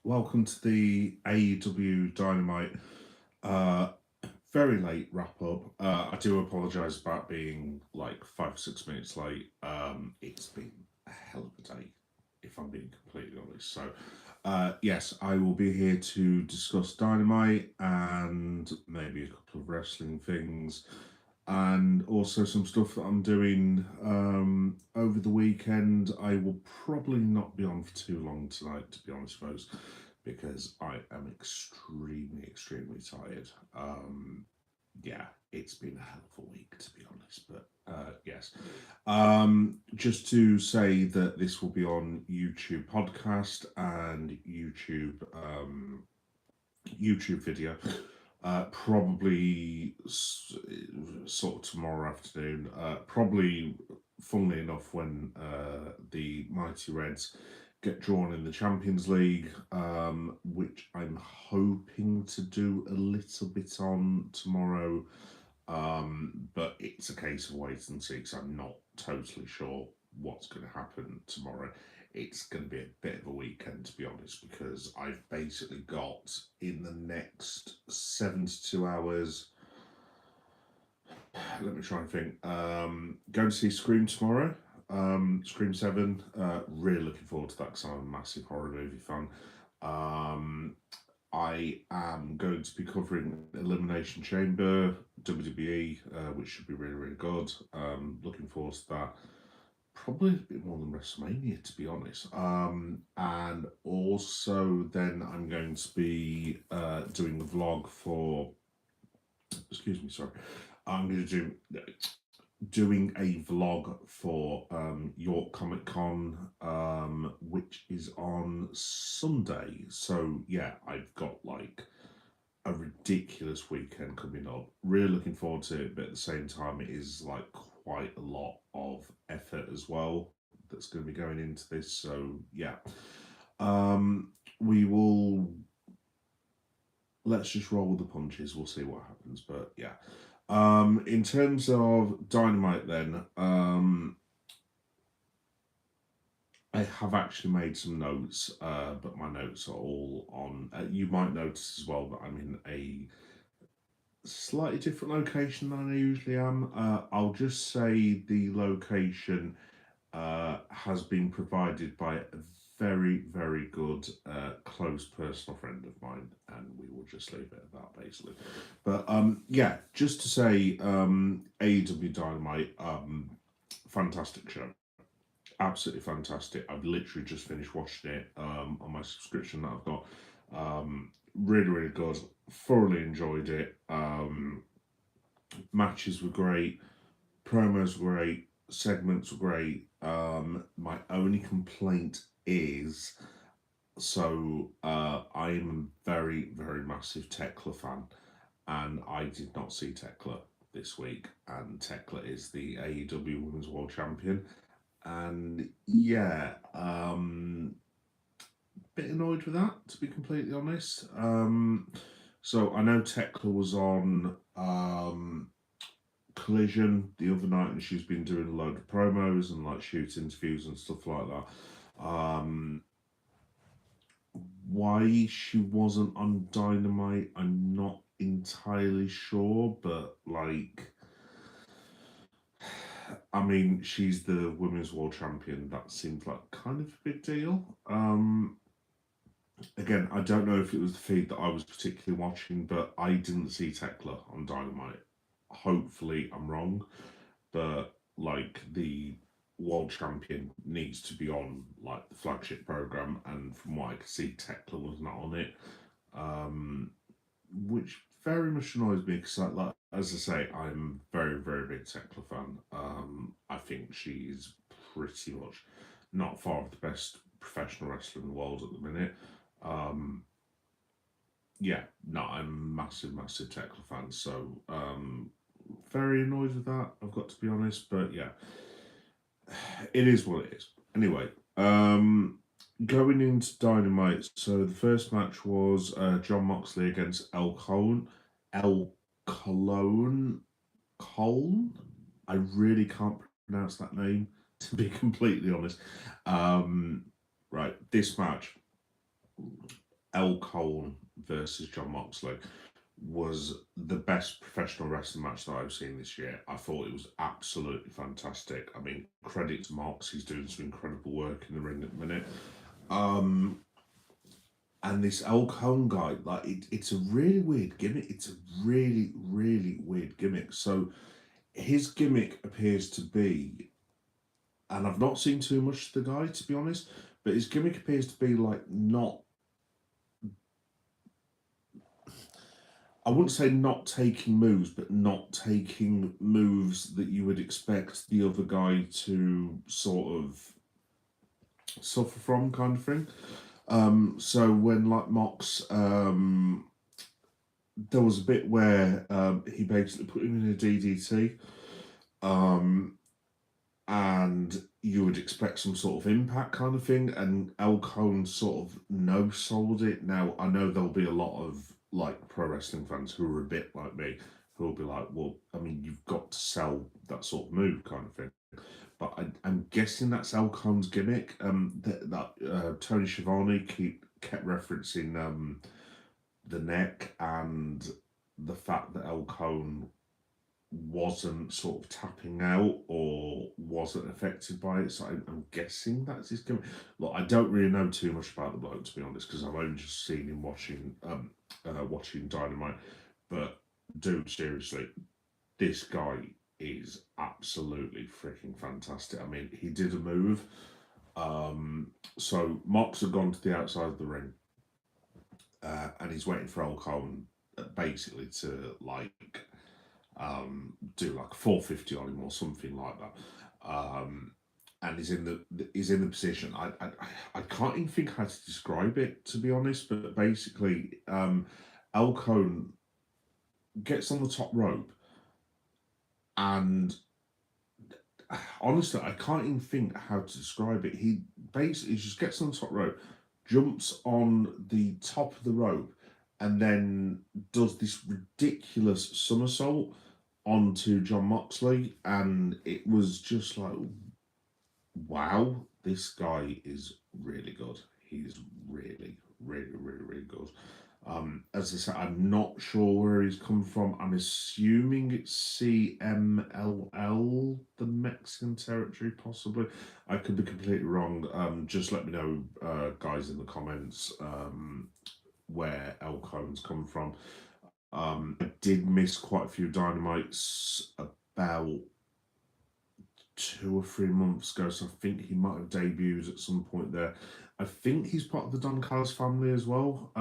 Welcome to the AEW Dynamite very late wrap up. I do apologise about being like 5 or 6 minutes late. It's been a hell of a day, if I'm being completely honest. So, yes, I will be here to discuss Dynamite and maybe a couple of wrestling things, and also some stuff that I'm doing over the weekend. I will probably not be on for too long tonight, to be honest, folks, because I am extremely, extremely tired. Yeah, it's been a hell of a week, to be honest, but yes. Just to say that this will be on YouTube podcast and YouTube video. Probably sort of tomorrow afternoon. Probably, funnily enough, when the Mighty Reds get drawn in the Champions League, which I'm hoping to do a little bit on tomorrow. But it's a case of wait and see, because I'm not totally sure what's going to happen tomorrow. It's going to be a bit of a weekend, to be honest, because I've basically got in the next 7 to 2 hours. Let me try and think. Going to see Scream tomorrow. Scream 7. Really looking forward to that because I'm a massive horror movie fan. I am going to be covering Elimination Chamber, WWE, which should be really, really good. Looking forward to that. Probably a bit more than WrestleMania, to be honest. And also then I'm going to be doing the vlog for, excuse me, sorry. I'm going to do doing a vlog for York Comic Con, which is on Sunday. So yeah, I've got like a ridiculous weekend coming up. Really looking forward to it, but at the same time, it is like quite a lot of effort as well that's going to be going into this. So yeah, we will. Let's just roll with the punches. We'll see what happens. But yeah, in terms of Dynamite, then I have actually made some notes, but my notes are all on. You might notice as well that I'm in a slightly different location than I usually am. I'll just say the location has been provided by a very, very good close personal friend of mine, and we will just leave it at that, basically. But yeah, just to say, AEW Dynamite, fantastic show. Absolutely fantastic. I've literally just finished watching it on my subscription that I've got. Really, really good. Thoroughly enjoyed it. Matches were great. Promos were great. Segments were great. My only complaint is, I am a very, very massive Tekla fan, and I did not see Tekla this week. And Tekla is the AEW Women's World Champion. And yeah, bit annoyed with that, to be completely honest. So I know Tekla was on Collision the other night, and she's been doing a load of promos and like shoot interviews and stuff like that. Why she wasn't on Dynamite, I'm not entirely sure, but like, I mean, she's the Women's World Champion. That seems like kind of a big deal. Again, I don't know if it was the feed that I was particularly watching, but I didn't see Tekla on Dynamite. Hopefully, I'm wrong, but like the world champion needs to be on like the flagship program, and from what I could see, Tekla was not on it, which very much annoys me because, like as I say, I'm very, very big Tekla fan. I think she's pretty much not far off the best professional wrestler in the world at the minute. Yeah, no, I'm a massive, massive Tekla fan, so very annoyed with that, I've got to be honest, but yeah, it is what it is. Anyway, going into Dynamite, so the first match was John Moxley against Cole. I really can't pronounce that name, to be completely honest. Right, this match, Cole versus John Moxley was the best professional wrestling match that I've seen this year. I thought it was absolutely fantastic. I mean, credit to Mox, he's doing some incredible work in the ring at the minute. Um, and this El Cone guy, like it's a really weird gimmick. It's a really, really weird gimmick. So his gimmick appears to be, and I've not seen too much of the guy to be honest, but his gimmick appears to be like not, I wouldn't say not taking moves, but not taking moves that you would expect the other guy to sort of suffer from, kind of thing. So when like Mox, there was a bit where he basically put him in a DDT, and you would expect some sort of impact kind of thing, and El Cone sort of no-sold it. Now, I know there'll be a lot of like pro wrestling fans who are a bit like me, who will be like, well, I mean, you've got to sell that sort of move kind of thing. But I'm guessing that's El Cone's gimmick. Tony Schiavone kept referencing the neck and the fact that El Cone wasn't sort of tapping out or wasn't affected by it. So I'm guessing that's his gimmick. Look, I don't really know too much about the bloke, to be honest, because I've only just seen him watching Dynamite. But dude, seriously, this guy is absolutely freaking fantastic. I mean, he did a move. So Mox had gone to the outside of the ring, and he's waiting for El Cone basically to like do like a 450 on him or something like that. And he's in the position. I can't even think how to describe it, to be honest. But basically, El Cone gets on the top rope, and honestly, I can't even think how to describe it. He basically just gets on the top rope, jumps on the top of the rope, and then does this ridiculous somersault onto John Moxley, and it was just like, wow, this guy is really good. He's really, really, really, really good. As I said, I'm not sure where he's come from. I'm assuming it's CMLL, the Mexican territory, possibly. I could be completely wrong. Just let me know, guys, in the comments, where El Cone's come from. I did miss quite a few Dynamites about 2 or 3 months ago, so I think he might have debuted at some point there. I think he's part of the Don Callis family as well.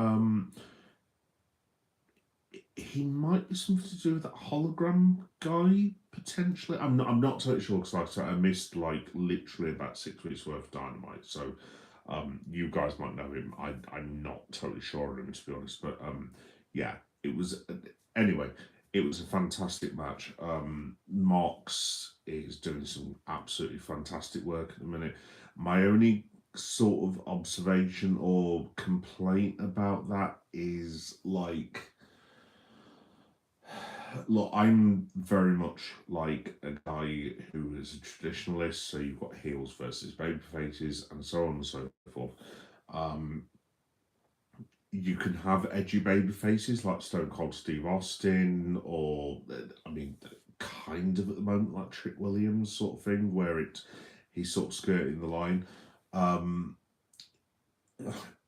He might be something to do with that hologram guy potentially. I'm not totally sure because like I said, I missed like literally about 6 weeks worth of Dynamite. So you guys might know him. I'm not totally sure of him, to be honest. But yeah, it was anyway. It was a fantastic match. Mox is doing some absolutely fantastic work at the minute. My only sort of observation or complaint about that is like, look, I'm very much like a guy who is a traditionalist, so you've got heels versus baby faces and so on and so forth. You can have edgy baby faces like Stone Cold Steve Austin, or I mean, kind of at the moment like Trick Williams sort of thing, where he's sort of skirting the line.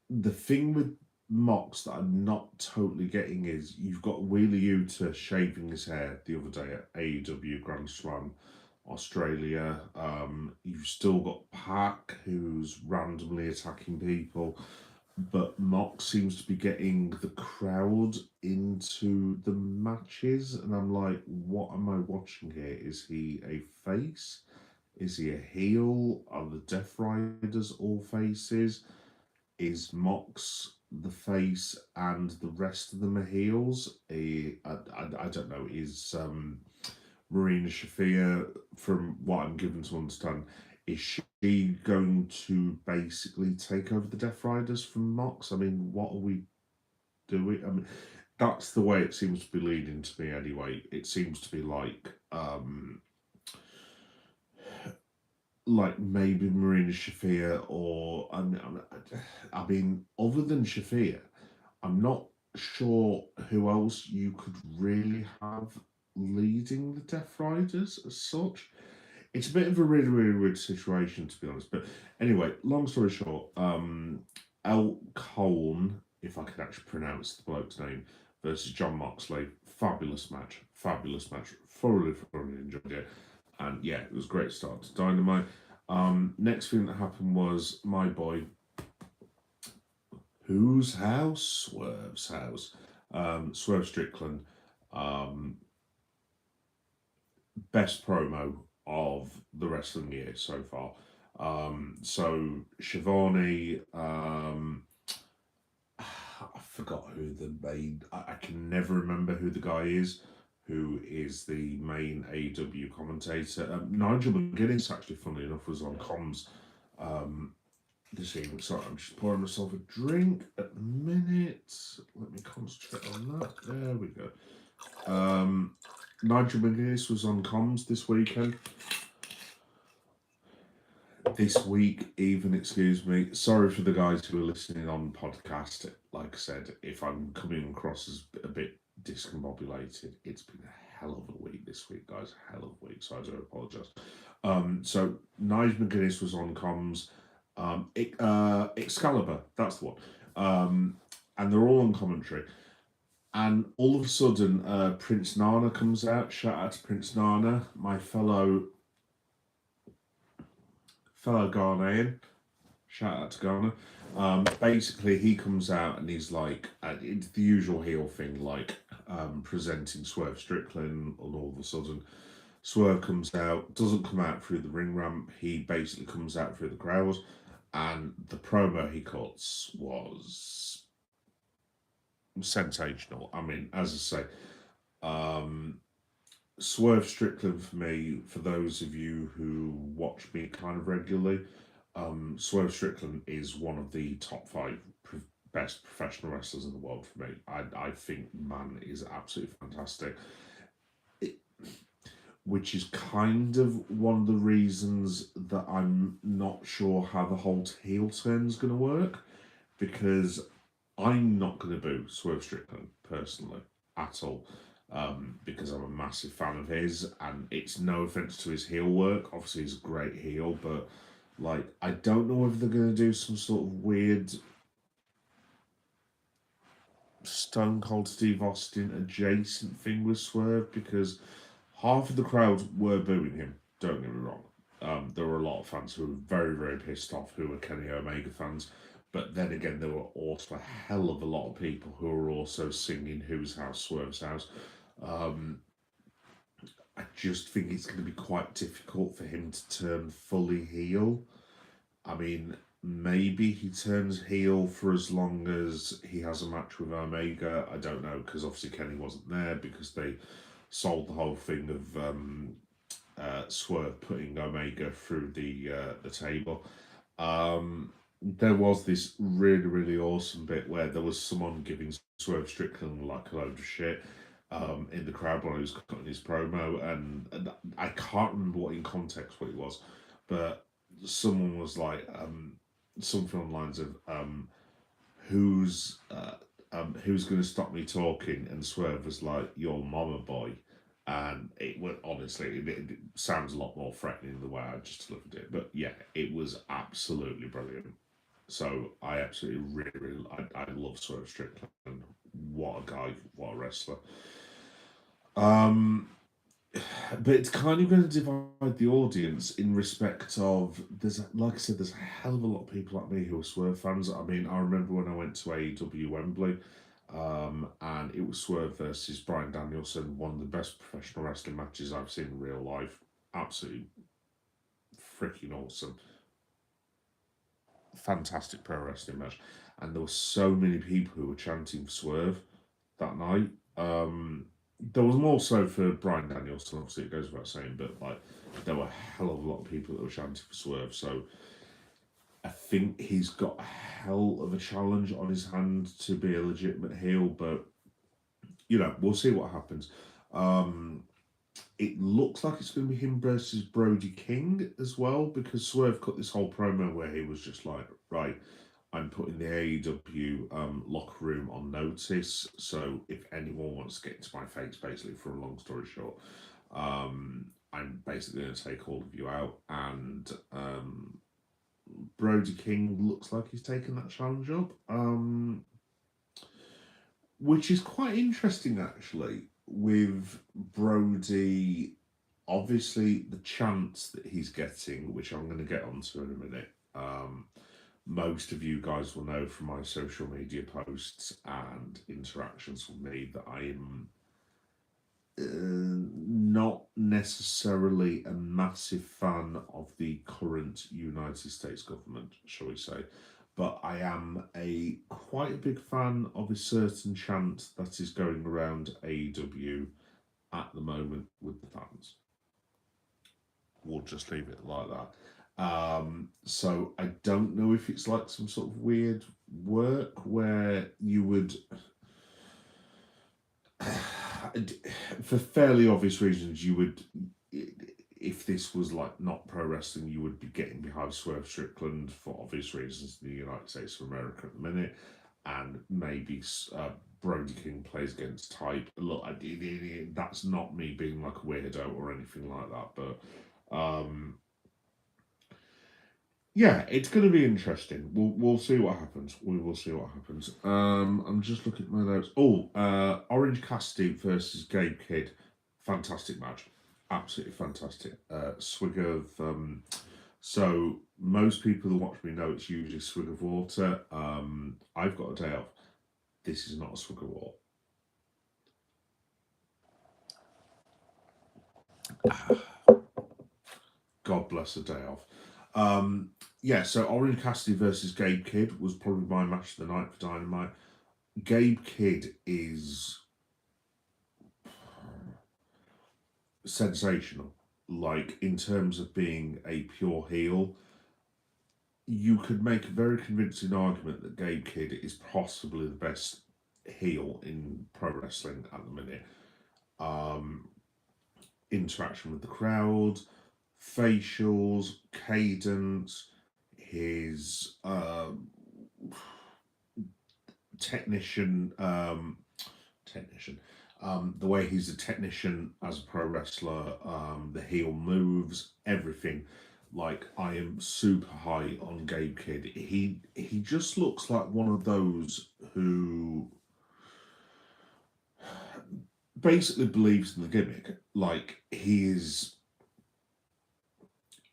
The thing with Mox that I'm not totally getting is you've got Wheeler Yuta shaving his hair the other day at AEW Grand Slam Australia. You've still got Pac who's randomly attacking people, but Mox seems to be getting the crowd into the matches, and I'm like, what am I watching here? Is he a face? Is he a heel? Are the Death Riders all faces? Is Mox the face and the rest of them are heels? I don't know. Is Marina Shafir, from what I'm given to understand, is she going to basically take over the Death Riders from Mox? I mean, what are we doing? I mean, that's the way it seems to be leading to me anyway. It seems to be like maybe Marina Shafir, or I mean, other than Shafir, I'm not sure who else you could really have leading the Death Riders as such. It's a bit of a really, really weird situation, to be honest. But anyway, long story short, El Coln, if I could actually pronounce the bloke's name, versus John Moxley. Fabulous match. Fabulous match. Thoroughly enjoyed it. And yeah, it was a great start to Dynamite. Next thing that happened was my boy, whose house? Swerve's house. Swerve Strickland. Um, Best promo of the wrestling year so far. So Shivani, I forgot who the main. I can never remember who the guy is. Who is the main AEW commentator? Nigel McGuinness, actually, funnily enough, was on comms this evening. Sorry, I'm just pouring myself a drink at the minute. Let me concentrate on that. There we go. Nigel McGuinness was on comms this weekend. This week, even, excuse me. Sorry for the guys who are listening on podcast. Like I said, if I'm coming across as a bit discombobulated, it's been a hell of a week this week, guys. A hell of a week, so I do apologise. So Nigel McGuinness was on comms. Excalibur, that's the one. And they're all on commentary. And all of a sudden, Prince Nana comes out. Shout out to Prince Nana, my fellow Ghanaian. Shout out to Ghana. Basically, he comes out and he's like, it's the usual heel thing, like presenting Swerve Strickland, and all of a sudden, Swerve comes out, doesn't come out through the ring ramp. He basically comes out through the crowd, and the promo he cuts was sensational. I mean, as I say, Swerve Strickland for me, for those of you who watch me kind of regularly, Swerve Strickland is one of the top 5 best professional wrestlers in the world for me. I think man is absolutely fantastic. Which is kind of one of the reasons that I'm not sure how the whole heel turn is going to work, because I'm not going to boo Swerve Strickland personally at all. Because I'm a massive fan of his, and it's no offense to his heel work. Obviously, he's a great heel, but like, I don't know if they're going to do some sort of weird Stone Cold Steve Austin adjacent thing with Swerve, because half of the crowd were booing him. Don't get me wrong. There were a lot of fans who were very, very pissed off, who were Kenny Omega fans. But then again, there were also a hell of a lot of people who were also singing "Whose House? Swerve's House." I just think it's going to be quite difficult for him to turn fully heel. I mean, maybe he turns heel for as long as he has a match with Omega. I don't know, because obviously Kenny wasn't there, because they sold the whole thing of Swerve putting Omega through the table. There was this really, really awesome bit where there was someone giving Swerve Strickland like a load of shit in the crowd while he was cutting his promo, and I can't remember what in context what it was, but someone was like something on the lines of who's going to stop me talking, and Swerve was like, your mama, boy. And it was honestly, it sounds a lot more threatening the way I just looked at it, but yeah, it was absolutely brilliant. So I absolutely really I love Swerve Strickland. What a guy, what a wrestler. But it's kind of going to divide the audience in respect of, there's, like I said, there's a hell of a lot of people like me who are Swerve fans. I mean, I remember when I went to AEW Wembley, and it was Swerve versus Bryan Danielson, one of the best professional wrestling matches I've seen in real life. Absolutely freaking awesome. Fantastic pro wrestling match. And there were so many people who were chanting for Swerve that night. There was more so for Bryan Danielson, obviously, it goes without saying, but like, there were a hell of a lot of people that were chanting for Swerve. So I think he's got a hell of a challenge on his hand to be a legitimate heel, but you know, we'll see what happens. It looks like it's going to be him versus Brody King as well, because Swerve cut this whole promo where he was just like, right, I'm putting the AEW locker room on notice. So if anyone wants to get into my face, basically, for a long story short, I'm basically going to take all of you out. And Brody King looks like he's taken that challenge up, which is quite interesting actually. With Brody, obviously the chance that he's getting, which I'm going to get onto in a minute. Most of you guys will know from my social media posts and interactions with me that I am not necessarily a massive fan of the current United States government, shall we say, but I am quite a big fan of a certain chant that is going around AEW at the moment with the fans. We'll just leave it like that. So I don't know if it's like some sort of weird work where you would, for fairly obvious reasons, you would, if this was like not pro wrestling, you would be getting behind Swerve Strickland for obvious reasons in the United States of America at the minute, and maybe Brody King plays against type. Look, that's not me being like a weirdo or anything like that, but yeah, it's going to be interesting. We'll see what happens. We will see what happens. I'm just looking at my notes. Orange Cassidy versus Gabe Kidd, fantastic match, absolutely fantastic. Swig of so most people who watch me know it's usually swig of water. I've got a day off. This is not a swig of water. God bless a day off. So Orange Cassidy versus Gabe Kidd was probably my match of the night for Dynamite. Gabe Kidd is sensational. Like, in terms of being a pure heel, you could make a very convincing argument that Gabe Kidd is possibly the best heel in pro wrestling at the minute. Interaction with the crowd, facials, cadence, his technician, the way he's a technician as a pro wrestler, the heel moves, everything. Like, I am super high on Gabe Kidd. He just looks like one of those who basically believes in the gimmick. Like,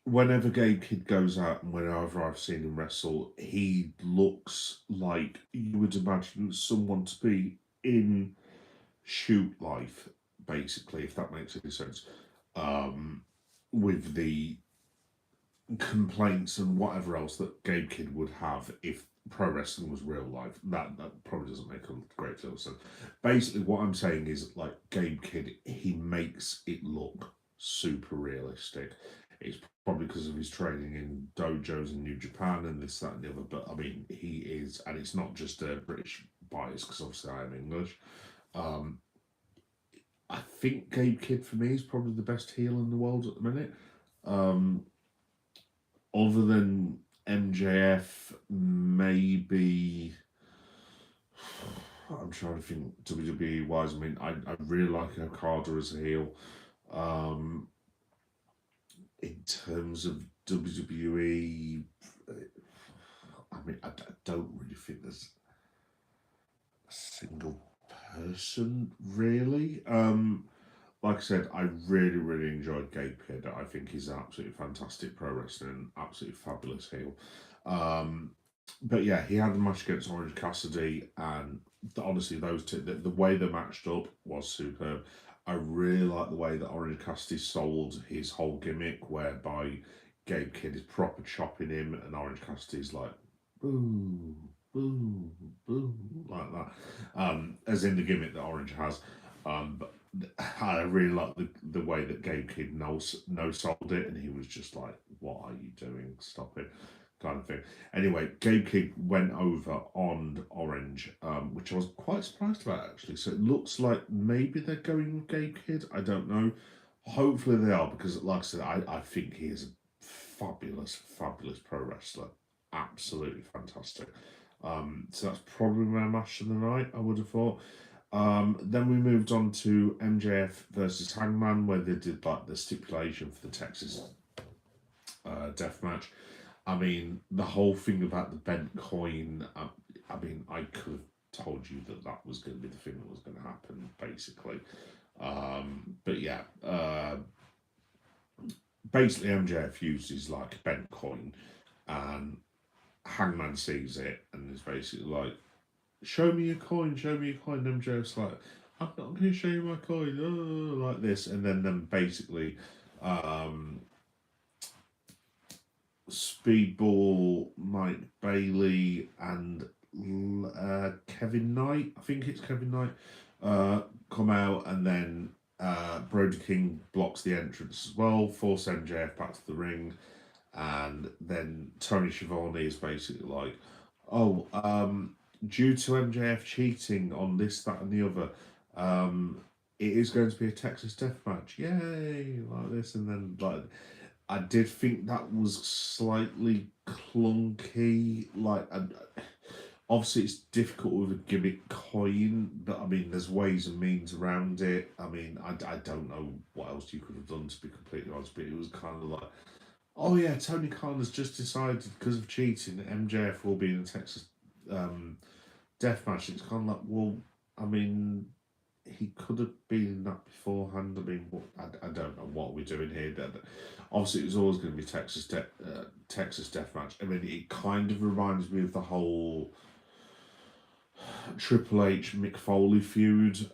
whenever Gabe Kidd goes out and whenever I've seen him wrestle, he looks like you would imagine someone to be in shoot life, basically, if that makes any sense. With the complaints and whatever else that Gabe Kidd would have if pro wrestling was real life, that probably doesn't make a great deal of sense. Basically, what I'm saying is, like, Gabe Kidd, he makes it look super realistic. It's probably because of his training in dojos in New Japan and this, that, and the other. But I mean, he is, and it's not just a British bias because obviously I am English. I think Gabe Kidd for me is probably the best heel in the world at the minute. Other than MJF, maybe. I'm trying to think WWE wise. I mean, I really like Okada as a heel. In terms of WWE, I mean, I don't really think there's a single person really. Like I said, I really, really enjoyed Gabe Kidd. I think he's an absolutely fantastic pro wrestler and absolutely fabulous heel. But yeah, he had a match against Orange Cassidy, and honestly, those two, the way they matched up was superb. I really like the way that Orange Cassidy sold his whole gimmick, whereby Gabe Kidd is proper chopping him, and Orange Cassidy's like, boo, boo, boo, like that. As in the gimmick that Orange has. But I really like the way that Gabe Kidd no sold it, and he was just like, what are you doing? Stop it. Kind of thing. Anyway, Gabe Kidd went over on Orange, which I was quite surprised about actually. So it looks like maybe they're going with Gabe Kidd. I don't know. Hopefully they are, because like I said, I think he is a fabulous, fabulous pro wrestler. absolutely fantastic. So that's probably my match of the night, I would have thought. Then we moved on to MJF versus Hangman, where they did like the stipulation for the Texas death match. I mean, the whole thing about the bent coin. I mean, I could have told you that that was going to be the thing that was going to happen, basically. But yeah, basically MJF uses like a bent coin, and Hangman sees it and is basically like, "Show me your coin, show me your coin." And MJF's like, "I'm not going to show you my coin," like this, and then basically, um, Speedball, Mike Bailey, and Kevin Knight. I think it's Kevin Knight. Come out, and then Brody King blocks the entrance as well, force MJF back to the ring, and then Tony Schiavone is basically like, "Oh, due to MJF cheating on this, that, and the other, it is going to be a Texas death match. Yay!" Like this, and then like I did think that was slightly clunky. Like, obviously, it's difficult with a gimmick coin, but I mean, there's ways and means around it. I mean, I don't know what else you could have done, to be completely honest, but it was kind of like, oh yeah, Tony Khan has just decided because of cheating that MJF will be in the Texas death match. It's kind of like, well, I mean, he could have been in that beforehand. I mean, I don't know what we're doing here. Obviously, it was always going to be Texas death match. I mean, it kind of reminds me of the whole Triple H Mick Foley feud,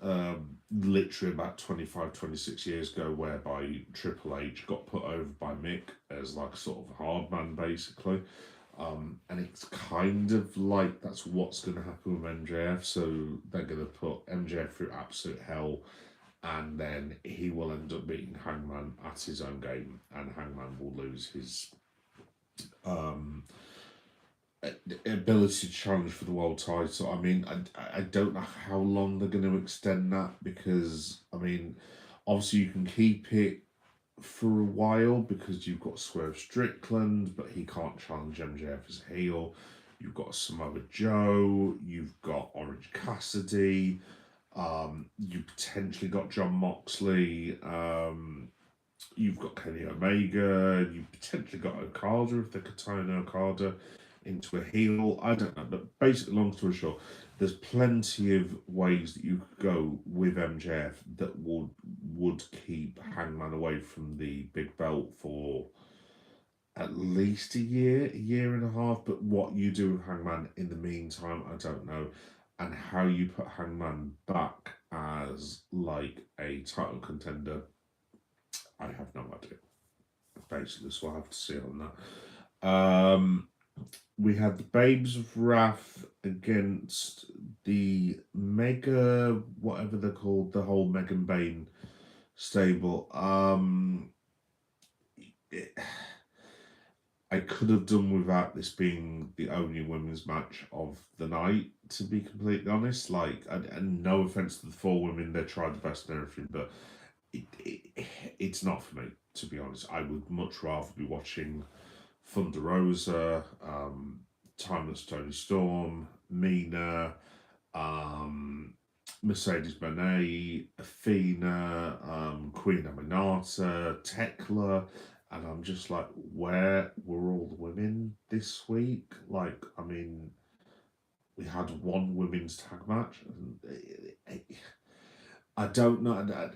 literally about 25, 26 years ago, whereby Triple H got put over by Mick as like a sort of hard man, basically. And it's kind of like that's what's going to happen with MJF. So they're going to put MJF through absolute hell, and then he will end up beating Hangman at his own game, and Hangman will lose his ability to challenge for the world title. I mean, I don't know how long they're going to extend that, because I mean, obviously you can keep it for a while because you've got Swerve Strickland, but he can't challenge MJF as a heel. You've got Samoa Joe, you've got Orange Cassidy, you potentially got John Moxley, you've got Kenny Omega, you've potentially got Okada if they could turn Okada into a heel. I don't know, but basically, long story short, there's plenty of ways that you could go with MJF that would keep Hangman away from the big belt for at least a year and a half. But what you do with Hangman in the meantime, I don't know. And how you put Hangman back as like a title contender, I have no idea. Basically, so I have to see on that. We had the Babes of Wrath against the Mega, whatever they're called, the whole Megan Bain stable. I could have done without this being the only women's match of the night, to be completely honest. Like, and no offense to the four women, they tried the best and everything, but it's not for me, to be honest. I would much rather be watching Thunder Rosa, Timeless Tony Storm, Mina, Mercedes Moné, Athena, Queen Aminata, Tekla, and I'm just like, where were all the women this week? Like, I mean, we had one women's tag match, and I don't know.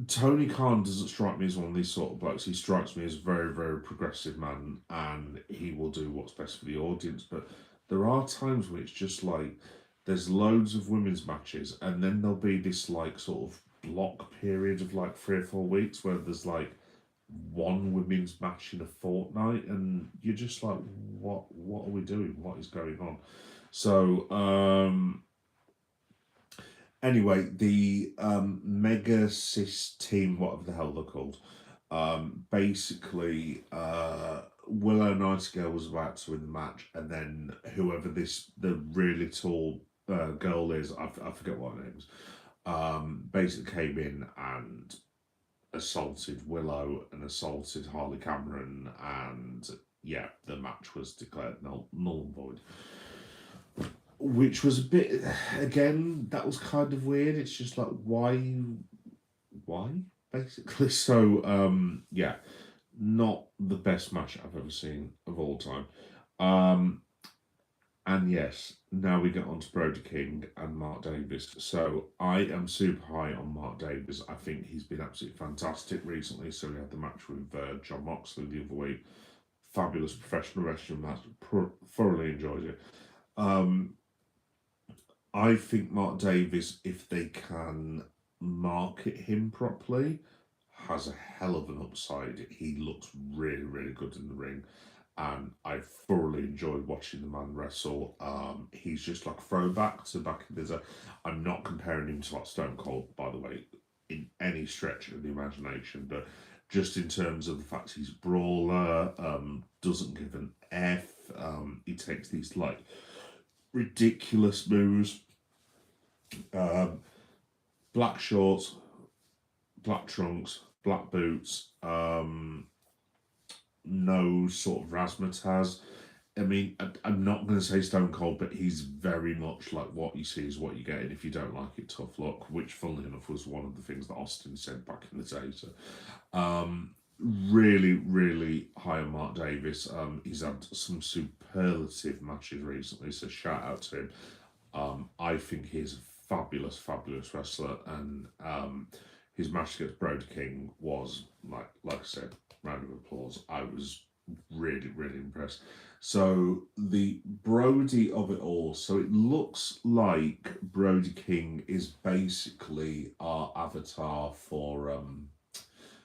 Tony Khan doesn't strike me as one of these sort of blokes. He strikes me as a very, very progressive man, and he will do what's best for the audience. But there are times where it's just like there's loads of women's matches, and then there'll be this like sort of block period of like 3 or 4 weeks where there's like one women's match in a fortnight, and you're just like, what are we doing? What is going on? So anyway, the Mega Cis team, whatever the hell they're called, basically, Willow Nightingale was about to win the match, and then whoever the really tall girl is, I forget what her name is, basically came in and assaulted Willow and assaulted Harley Cameron, and yeah, the match was declared null and void. Which was a bit, again, that was kind of weird. It's just like, why, basically. So, yeah, not the best match I've ever seen of all time. And yes, now we get on to Brody King and Mark Davis. So I am super high on Mark Davis. I think he's been absolutely fantastic recently. So we had the match with John Moxley the other week. Fabulous professional wrestling match. Thoroughly enjoyed it. I think Mark Davis, if they can market him properly, has a hell of an upside. He looks really, really good in the ring, and I thoroughly enjoyed watching the man wrestle. He's just like a throwback to back in the day. I'm not comparing him to like Stone Cold, by the way, in any stretch of the imagination, but just in terms of the fact he's a brawler, doesn't give an F. He takes these like ridiculous moves. Black shorts, black trunks, black boots, no sort of razzmatazz. I mean, I'm not going to say Stone Cold, but he's very much like what you see is what you get, and if you don't like it, tough luck, which, funnily enough, was one of the things that Austin said back in the day. So, really, really high on Mark Davis. He's had some superlative matches recently, so shout out to him. I think he's a fabulous, fabulous wrestler, and his match against Brody King was, like I said, round of applause. I was really, really impressed. So the Brody of it all, so it looks like Brody King is basically our avatar for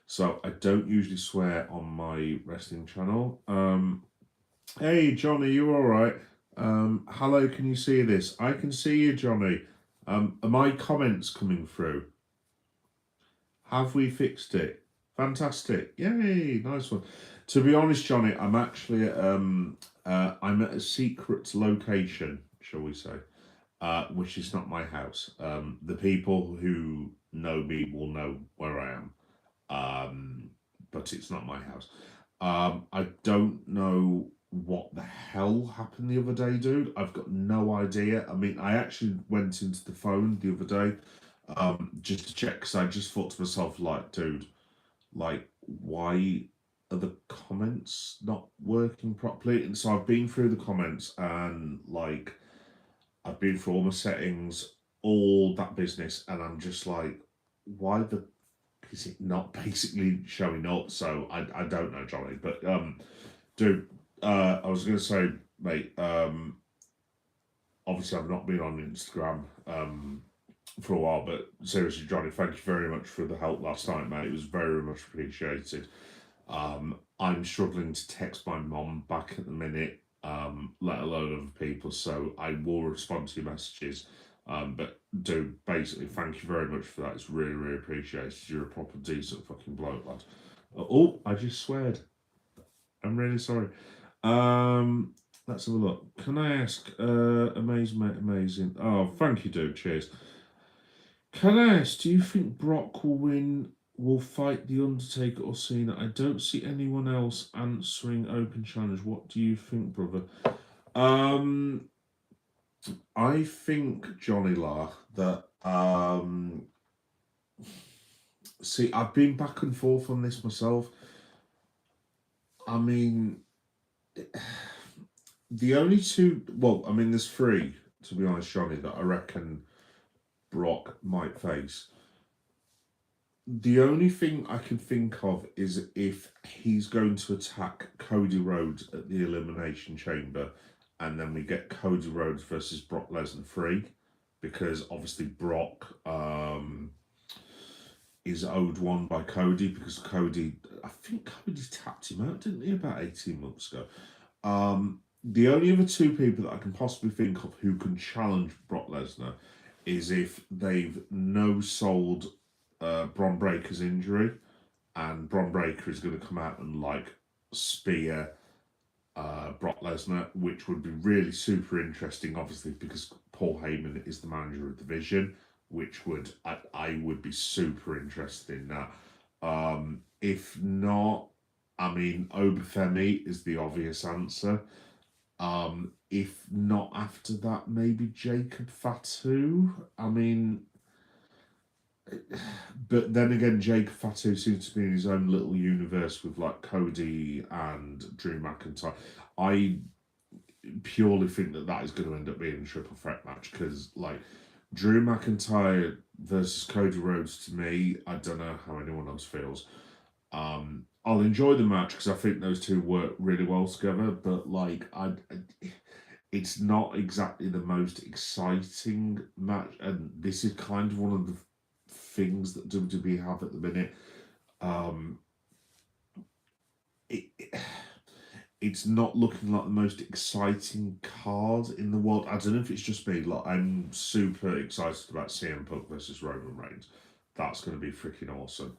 so I don't usually swear on my wrestling channel. Hey Johnny, you alright? Hello, can you see this? I can see you, Johnny. Are my comments coming through? Have we fixed it? Fantastic. Yay, nice one. To be honest, Johnny, I'm actually I'm at a secret location, shall we say, which is not my house. The people who know me will know where I am, but it's not my house. I don't know what the hell happened the other day, dude. I've got no idea. I mean, I actually went into the phone the other day just to check, because I just thought to myself, like, dude, like, why are the comments not working properly? And so I've been through the comments, and like, I've been through all my settings, all that business, and I'm just like, why the is it not basically showing up? So I don't know, Johnny, but dude, I was gonna say, mate, obviously I've not been on Instagram for a while, but seriously, Johnny, thank you very much for the help last night, mate. It was very much appreciated. I'm struggling to text my mom back at the minute, let alone other people, so I will respond to your messages. But do basically thank you very much for that. It's really, really appreciated. You're a proper decent fucking bloke, lad. Oh, I just sweared. I'm really sorry. Let's have a look. Can I ask, amazing, mate, amazing. Oh, thank you, dude. Cheers. Can I ask, do you think Brock will fight The Undertaker or Cena? I don't see anyone else answering open challenge. What do you think, brother? I think, Johnny La, that see, I've been back and forth on this myself. I mean, the only two, well, I mean, there's three, to be honest, Johnny, that I reckon Brock might face. The only thing I can think of is if he's going to attack Cody Rhodes at the Elimination Chamber, and then we get Cody Rhodes versus Brock Lesnar 3, because obviously Brock is owed one by Cody, because Cody, I think Cody tapped him out, didn't he, about 18 months ago. The only other two people that I can possibly think of who can challenge Brock Lesnar is if they've no-sold Bron Breakker's injury, and Bron Breakker is going to come out and like spear Brock Lesnar, which would be really super interesting, obviously, because Paul Heyman is the manager of the division, which would I would be super interested in that. If not, I mean, Obafemi is the obvious answer. If not after that, maybe Jacob Fatu. I mean, but then again, Jacob Fatu seems to be in his own little universe with like Cody and Drew McIntyre. I purely think that that is going to end up being a triple threat match because like Drew McIntyre versus Cody Rhodes to me, I don't know how anyone else feels. I'll enjoy the match because I think those two work really well together, but like it's not exactly the most exciting match, and this is kind of one of the things that WWE have at the minute. Um, it it's not looking like the most exciting card in the world. I don't know if it's just me. Like I'm super excited about CM Punk versus Roman Reigns. That's going to be freaking awesome.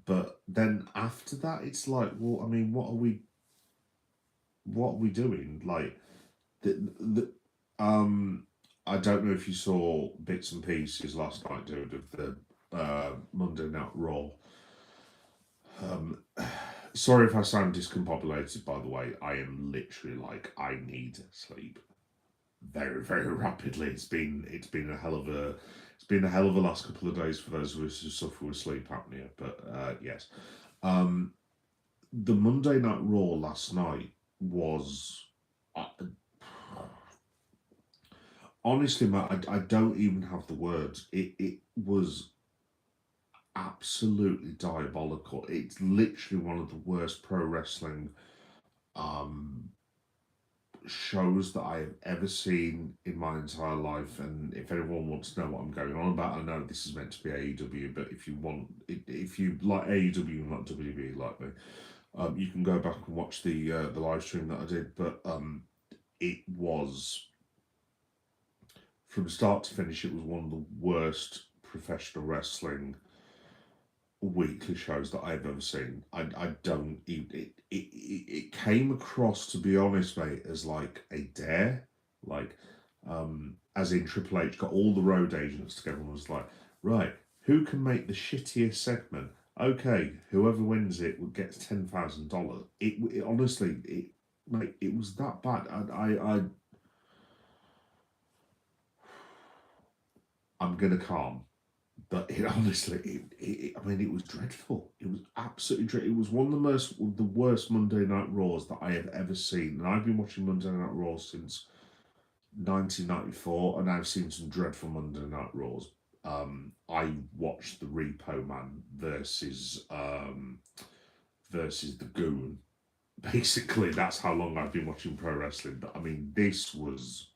But then after that, it's like, well, I mean, what are we doing? Like the I don't know if you saw bits and pieces last night, dude, of the Monday Night Raw. Um, sorry if I sound discombobulated. By the way, I am literally like I need sleep very very rapidly. It's been a hell of a last couple of days for those of us who suffer with sleep apnea. But yes, um, the Monday Night Raw last night was. Uh, honestly, Matt, I don't even have the words. It was absolutely diabolical. It's literally one of the worst pro wrestling um, shows that I have ever seen in my entire life. And if anyone wants to know what I'm going on about, I know this is meant to be AEW, but if you like AEW and not WWE like me, you can go back and watch the live stream that I did. But it was from start to finish, it was one of the worst professional wrestling weekly shows that I've ever seen. I don't it came across, to be honest, mate, as like a dare, like as in Triple H got all the road agents together and was like, right, who can make the shittiest segment? Okay, whoever wins it gets $10,000. It honestly, mate, it was that bad. I'm gonna calm. But it honestly, I mean, it was dreadful. It was absolutely dreadful. It was the worst Monday Night Raws that I have ever seen. And I've been watching Monday Night Raws since 1994, and I've seen some dreadful Monday Night Raws. I watched the Repo Man versus the Goon. Basically, that's how long I've been watching pro wrestling. But I mean, this was.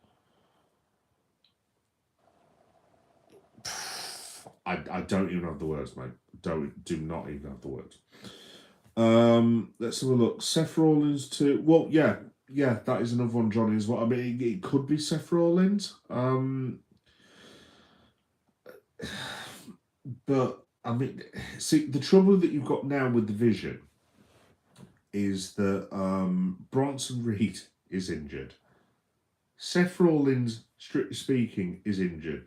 I don't even have the words, mate. Do not even have the words. Let's have a look. Seth Rollins to yeah, that is another one, Johnny, as well. I mean, it could be Seth Rollins. But I mean, see, the trouble that you've got now with the Vision is that Bronson Reed is injured. Seth Rollins, strictly speaking, is injured.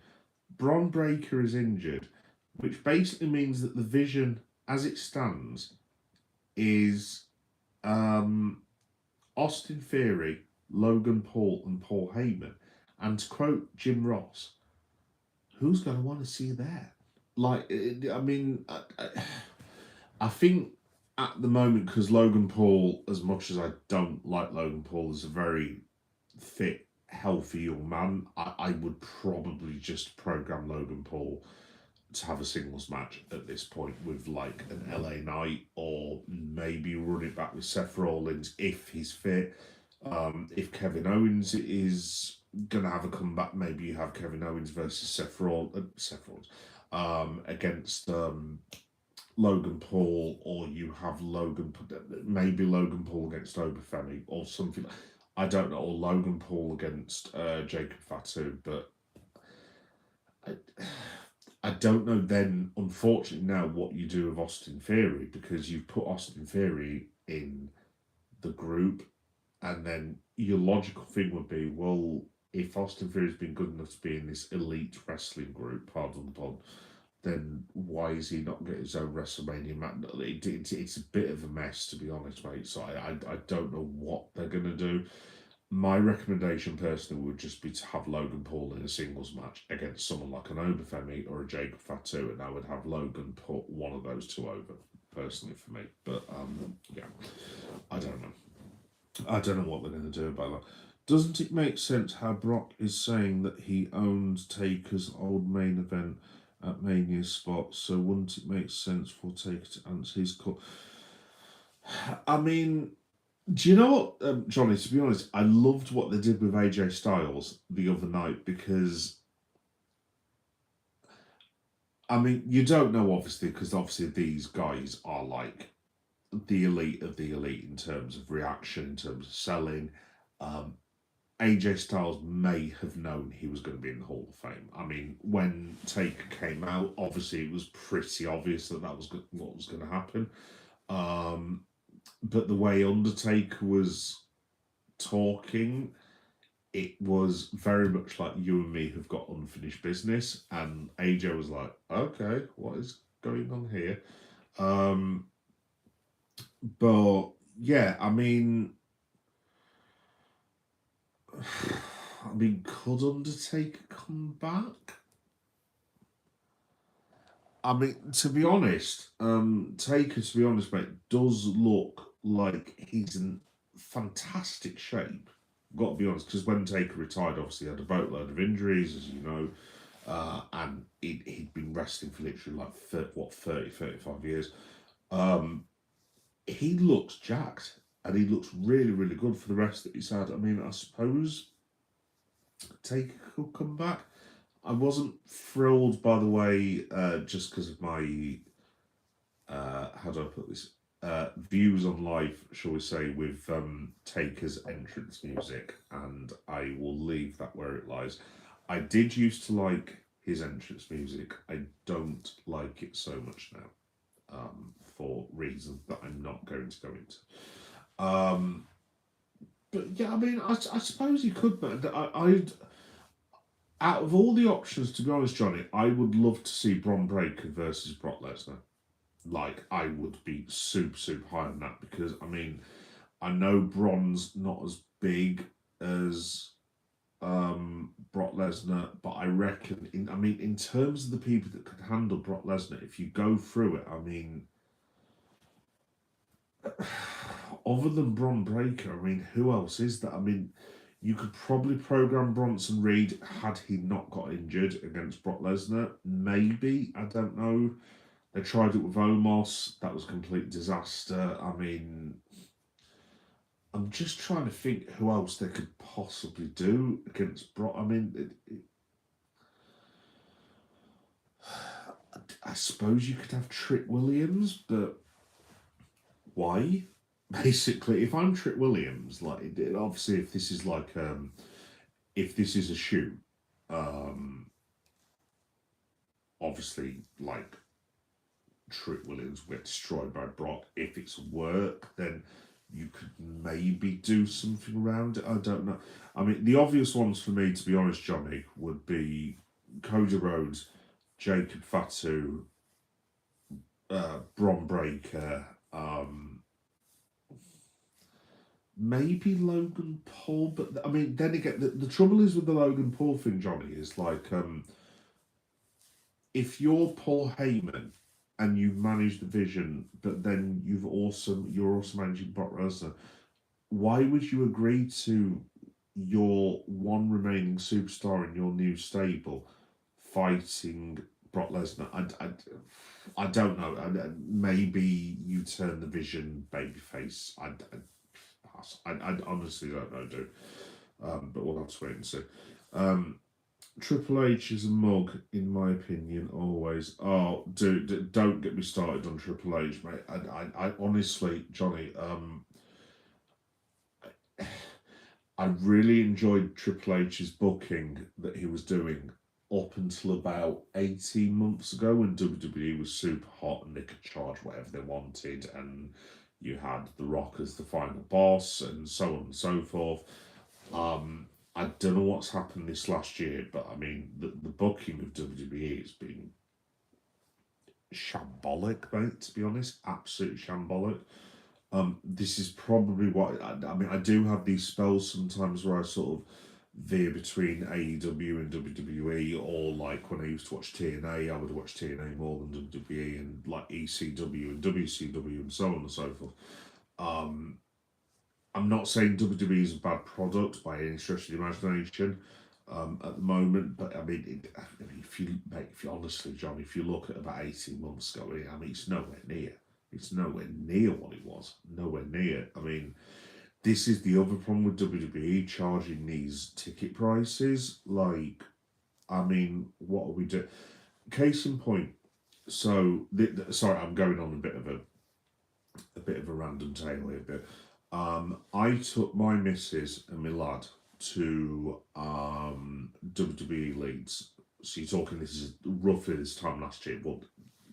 Bron Breakker is injured, which basically means that the Vision, as it stands, is Austin Theory, Logan Paul, and Paul Heyman. And to quote Jim Ross, who's going to want to see that? Like, I mean, I think at the moment, because Logan Paul, as much as I don't like Logan Paul, is a very fit, healthy young man, I would probably just program Logan Paul to have a singles match at this point with like an LA Knight, or maybe run it back with Seth Rollins if he's fit. If Kevin Owens is gonna have a comeback, maybe you have Kevin Owens versus Seth Rollins against Logan Paul, or you have maybe Logan Paul against Obafemi or something. I don't know, or Logan Paul against Jacob Fatu, but I don't know then, unfortunately, now what you do with Austin Theory, because you've put Austin Theory in the group, and then your logical thing would be, well, if Austin Theory's been good enough to be in this elite wrestling group, pardon the pun, then why is he not getting his own WrestleMania match? It's a bit of a mess, to be honest, mate. So I don't know what they're going to do. My recommendation personally would just be to have Logan Paul in a singles match against someone like an Obafemi or a Jacob Fatu, and I would have Logan put one of those two over, personally, for me. But yeah, I don't know. I don't know what they're going to do about that. Doesn't it make sense how Brock is saying that he owned Taker's old main event at Mania spot? So wouldn't it make sense for Taker to answer his call? I mean, do you know what, Johnny? To be honest, I loved what they did with AJ Styles the other night because, I mean, you don't know obviously because obviously these guys are like the elite of the elite in terms of reaction, in terms of selling. AJ Styles may have known he was going to be in the Hall of Fame. I mean, when Taker came out, obviously it was pretty obvious that that was what was going to happen. But the way Undertaker was talking, it was very much like you and me have got unfinished business. And AJ was like, okay, what is going on here? But yeah, I mean, could Undertaker come back? I mean, to be honest, Taker, to be honest, mate, does look like he's in fantastic shape. Got to be honest, because when Taker retired, obviously he had a boatload of injuries, as you know, and he'd been wrestling for literally like 30, 35 years. He looks jacked, and he looks really, really good for the rest that he's had. I mean, I suppose Taker could come back. I wasn't thrilled, by the way, just because of my, how do I put this, views on life, shall we say, with Taker's entrance music, and I will leave that where it lies. I did used to like his entrance music. I don't like it so much now, for reasons that I'm not going to go into. But yeah, I mean, I suppose he could, but I'd out of all the options, to be honest, Johnny, I would love to see Bron Breakker versus Brock Lesnar. Like, I would be super, super high on that because, I mean, I know Bron's not as big as Brock Lesnar, but I reckon, in terms of the people that could handle Brock Lesnar, if you go through it, I mean, other than Bron Breakker, I mean, who else is that? I mean, you could probably program Bronson Reed had he not got injured against Brock Lesnar. Maybe, I don't know. They tried it with Omos. That was a complete disaster. I mean, I'm just trying to think who else they could possibly do against Brock. I mean, I suppose you could have Trick Williams, but why? Basically, if I'm Trick Williams, like obviously, if this is like if this is a shoot, obviously, like Trick Williams will get destroyed by Brock. If it's work, then you could maybe do something around it. I don't know. I mean, the obvious ones for me, to be honest, Johnny, would be Cody Rhodes, Jacob Fatu, Bron Breakker, maybe Logan Paul. But I mean, then again, the trouble is with the Logan Paul thing, Johnny, is like if you're Paul Heyman and you manage the vision, but then you're also managing Brock Lesnar, why would you agree to your one remaining superstar in your new stable fighting Brock Lesnar? I don't know. Maybe you turn the vision babyface. I honestly don't know, dude. But we'll have to wait and see. Triple H is a mug, in my opinion, always. Oh, dude, don't get me started on Triple H, mate. I honestly, Johnny, I really enjoyed Triple H's booking that he was doing up until about 18 months ago when WWE was super hot and they could charge whatever they wanted, and you had The Rock as the final boss and so on and so forth. I don't know what's happened this last year, but I mean, the booking of WWE has been shambolic, mate, to be honest. Absolutely shambolic. This is probably what I mean. I do have these spells sometimes where I sort of veer between AEW and WWE, or like when I used to watch TNA, I would watch TNA more than WWE, and like ECW and WCW and so on and so forth. Um, I'm not saying WWE is a bad product by any stretch of the imagination at the moment, but I mean, if you, mate, if you honestly, John, if you look at about 18 months ago, I mean, it's nowhere near. It's nowhere near what it was. Nowhere near. I mean, this is the other problem with WWE charging these ticket prices. Like, I mean, what are we doing? Case in point. So, sorry, I'm going on a bit of a random tale here, but I took my missus and my lad to WWE Leeds. So you're talking, this is roughly this time last year, but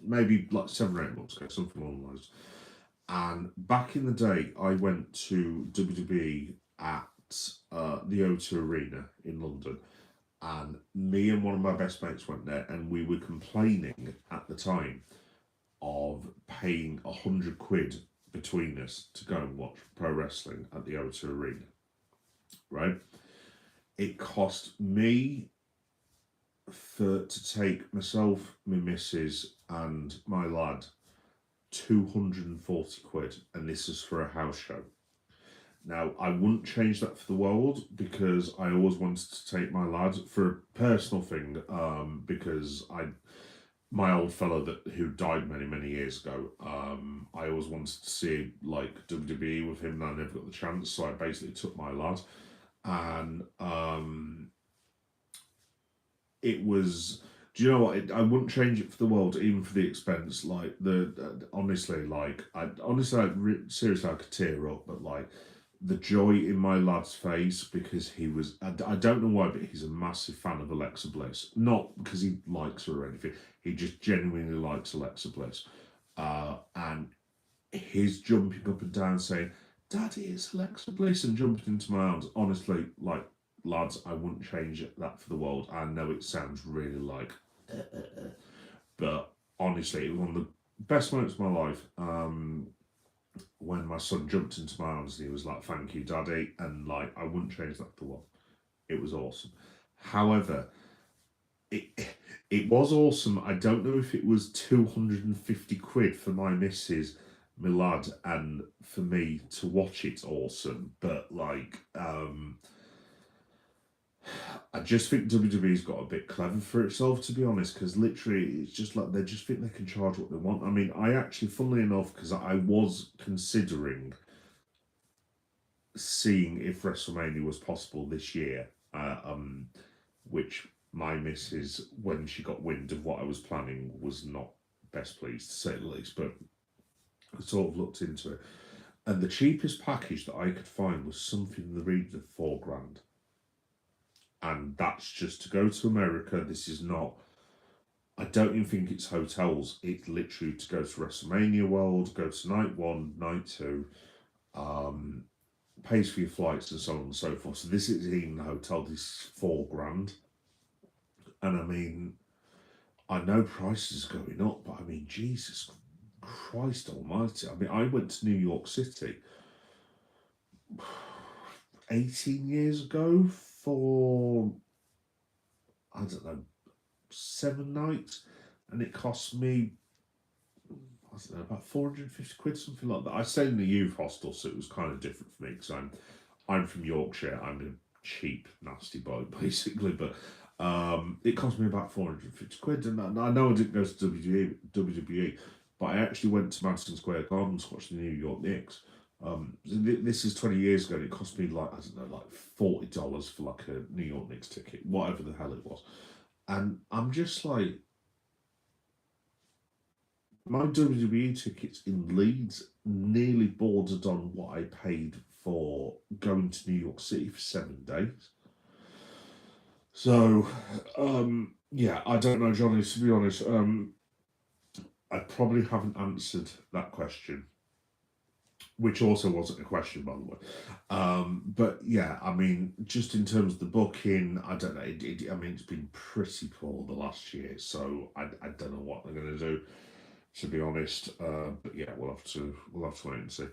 maybe like 7 or 8 months ago, something along those. And back in the day, I went to WWE at the O2 Arena in London, and me and one of my best mates went there, and we were complaining at the time of paying £100 between us to go and watch pro wrestling at the O2 Arena. Right? It cost me to take myself, my missus, and my lad £240, and this is for a house show. Now, I wouldn't change that for the world, because I always wanted to take my lad for a personal thing, because my old fellow who died many years ago, I always wanted to see like WWE with him, and I never got the chance, so I basically took my lad, and it was. Do you know what? I wouldn't change it for the world, even for the expense. Like honestly, seriously, I could tear up. But like the joy in my lad's face, because he was. I don't know why, but he's a massive fan of Alexa Bliss. Not because he likes her or anything. He just genuinely likes Alexa Bliss. And his jumping up and down saying, "Daddy, it's Alexa Bliss," and jumping into my arms. Honestly, like, lads, I wouldn't change that for the world. I know it sounds really like, but honestly, it was one of the best moments of my life. When my son jumped into my arms and he was like, "Thank you, Daddy," and like, I wouldn't change that for the world. It was awesome. However, it was awesome. I don't know if it was £250 for my missus, my lad, and for me to watch it awesome, but like I just think WWE's got a bit clever for itself, to be honest, because literally it's just like they just think they can charge what they want. I mean, I actually, funnily enough, because I was considering seeing if WrestleMania was possible this year, which my missus, when she got wind of what I was planning, was not best pleased, to say the least, but I sort of looked into it. And the cheapest package that I could find was something in the region of £4,000. And that's just to go to America. This is not, I don't even think it's hotels. It's literally to go to WrestleMania World, go to night 1, night 2, pays for your flights and so on and so forth. So this isn't even a hotel, this is £4,000. And I mean, I know prices are going up, but I mean, Jesus Christ almighty. I mean, I went to New York City 18 years ago for, I don't know, 7 nights, and it cost me, I don't know, about £450, something like that. I stayed in the youth hostel, so it was kind of different for me, because I'm from Yorkshire. I'm a cheap, nasty boy, basically, but it cost me about £450, and I know I didn't go to WWE, but I actually went to Madison Square Garden to watch the New York Knicks. This is 20 years ago, and it cost me like, I don't know, like $40 for like a New York Knicks ticket, whatever the hell it was. And I'm just like, my WWE tickets in Leeds nearly bordered on what I paid for going to New York City for 7 days. So, yeah, I don't know, Johnny, to be honest. I probably haven't answered that question, which also wasn't a question, by the way. But yeah, I mean, just in terms of the booking, I don't know. I mean, it's been pretty poor the last year, so I don't know what they're going to do. to be honest. But yeah, we'll have to wait and see.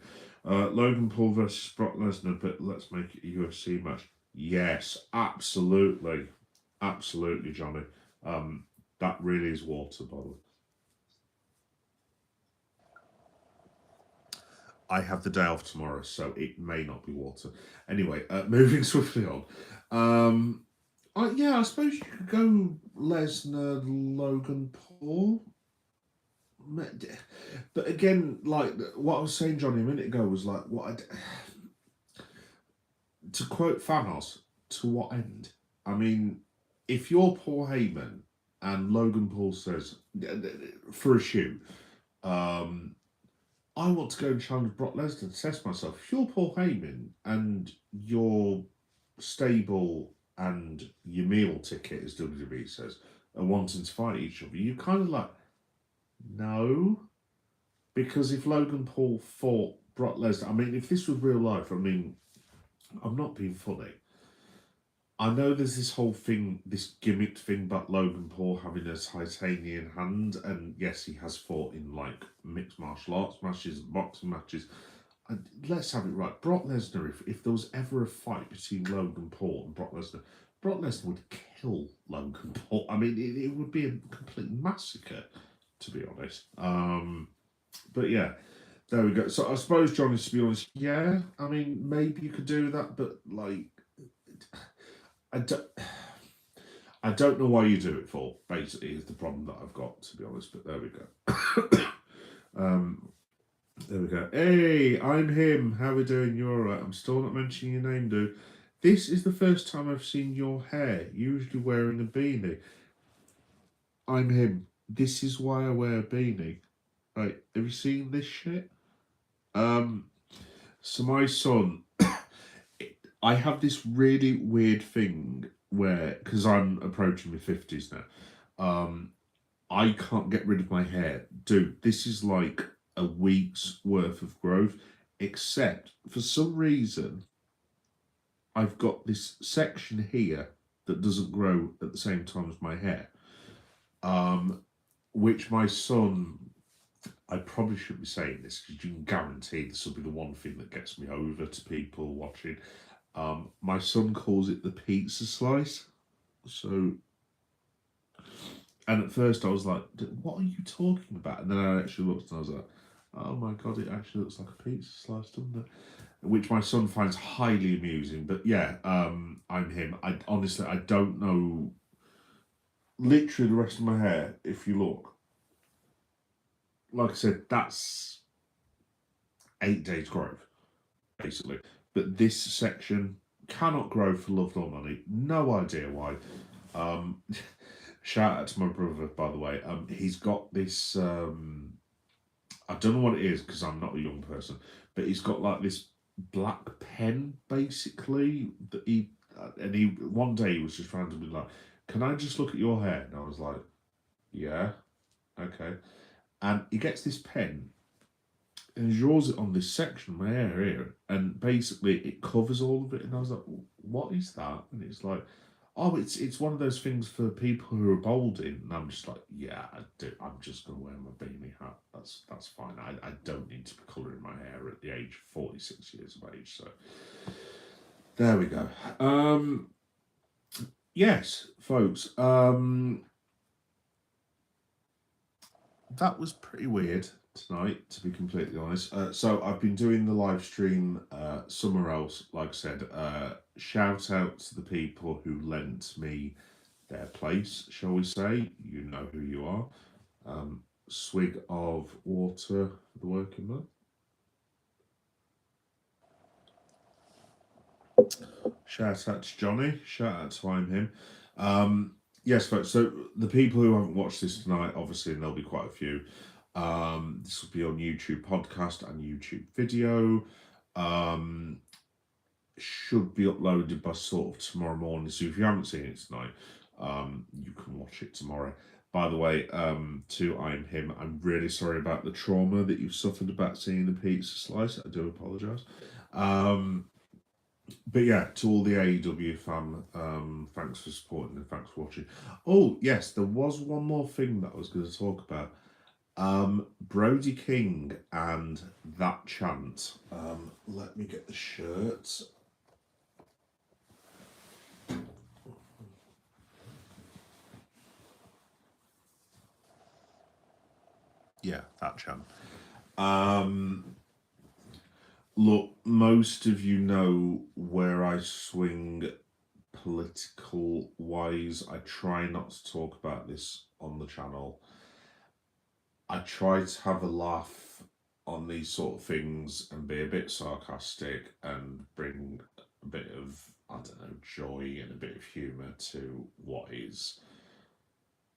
Logan Paul versus Brock Lesnar, but let's make it a UFC match. Yes, absolutely, absolutely, Johnny. That really is water, by the way. I have the day off tomorrow, so it may not be water. Anyway, moving swiftly on. Yeah, I suppose you could go Lesnar, Logan Paul. But again, like what I was saying, Johnny, a minute ago was like, to quote Thanos, to what end? I mean, if you're Paul Heyman and Logan Paul says, for a shoot, I want to go and challenge Brock Lesnar to test myself. If you're Paul Heyman and your stable and your meal ticket, as WWE says, are wanting to fight each other, you kind of like, no. Because if Logan Paul fought Brock Lesnar, I mean, if this was real life, I mean, I'm not being funny. I know there's this whole thing, this gimmick thing about Logan Paul having a titanium hand, and yes, he has fought in like mixed martial arts matches, boxing matches. And let's have it right. Brock Lesnar, if there was ever a fight between Logan Paul and Brock Lesnar would kill Logan Paul. I mean, it would be a complete massacre, to be honest. But yeah, there we go. So I suppose, Johnny, to be honest, yeah, I mean, maybe you could do that, but like, I don't, I don't know why you do it for. Basically, is the problem that I've got, to be honest. But there we go. There we go. Hey, I'm him. How we doing? You all right? I'm still not mentioning your name, dude. This is the first time I've seen your hair. Usually wearing a beanie. I'm him. This is why I wear a beanie. Right? Have you seen this shit? So my son, I have this really weird thing where, because I'm approaching my 50s now, I can't get rid of my hair. Dude, this is like a week's worth of growth, except for some reason, I've got this section here that doesn't grow at the same time as my hair, which my son, I probably shouldn't be saying this because you can guarantee this will be the one thing that gets me over to people watching. My son calls it the pizza slice. So, and at first I was like, what are you talking about? And then I actually looked and I was like, oh my God, it actually looks like a pizza slice, doesn't it? Which my son finds highly amusing. But yeah, I'm him. I honestly, I don't know literally the rest of my hair. If you look, like I said, that's 8 days growth, basically. But this section cannot grow for love nor money. No idea why. Shout out to my brother, by the way. He's got this. I don't know what it is because I'm not a young person, but he's got like this black pen, basically. That he one day he was just randomly like, "Can I just look at your hair?" And I was like, "Yeah, okay." And he gets this pen and he draws it on this section of my hair here, and basically it covers all of it. And I was like, "What is that?" And it's like, "Oh, it's one of those things for people who are balding." And I'm just like, "Yeah, I do. I'm just gonna wear my beanie hat. That's fine. I don't need to be colouring my hair at the age of 46 years of age." So there we go. Yes, folks. That was pretty weird tonight, to be completely honest. So I've been doing the live stream somewhere else. Like I said, shout out to the people who lent me their place, shall we say. You know who you are. Swig of water for the working man. Shout out to Johnny. Shout out to I'm him. Yes, folks. So the people who haven't watched this tonight, obviously, and there'll be quite a few. This will be on YouTube podcast and YouTube video. Should be uploaded by sort of tomorrow morning. So if you haven't seen it tonight, you can watch it tomorrow. By the way, to I'm him, I'm really sorry about the trauma that you've suffered about seeing the pizza slice. I do apologise. But yeah, to all the AEW fam, thanks for supporting and thanks for watching. Oh, yes, there was one more thing that I was going to talk about. Brody King and that chant. Let me get the shirt. Yeah, that chant. Look, most of you know where I swing political wise. I try not to talk about this on the channel. I try to have a laugh on these sort of things and be a bit sarcastic and bring a bit of, I don't know, joy and a bit of humour to what is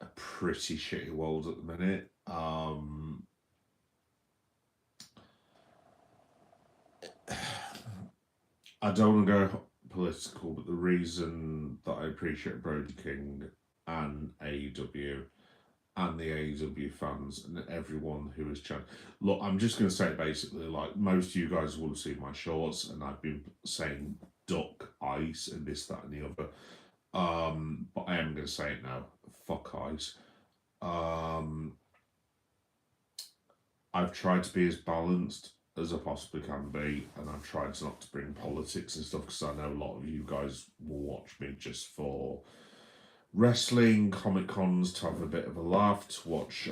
a pretty shitty world at the minute. I don't want to go political, but the reason that I appreciate Brody King and AEW and the AEW fans and everyone who is chatting. Look, I'm just going to say basically, like, most of you guys will have seen my shorts, and I've been saying duck ice and this, that, and the other. But I am going to say it now. Fuck ice. I've tried to be as balanced as I possibly can be, and I've tried not to bring politics and stuff because I know a lot of you guys will watch me just for wrestling, Comic Cons, to have a bit of a laugh, to watch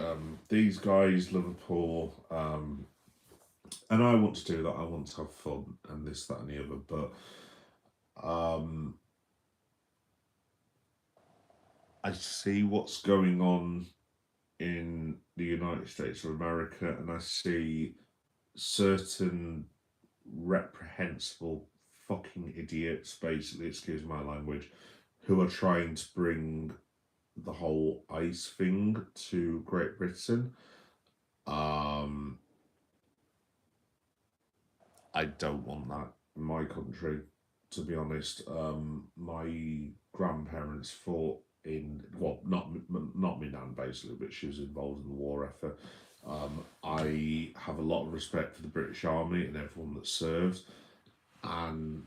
these guys, Liverpool, and I want to do that. I want to have fun and this, that, and the other. But I see what's going on in the United States of America, and I see certain reprehensible fucking idiots, basically, excuse my language, who are trying to bring the whole ICE thing to Great Britain. I don't want that in my country, to be honest. My grandparents fought in, well, not my nan basically, but she was involved in the war effort. I have a lot of respect for the British Army and everyone that served, and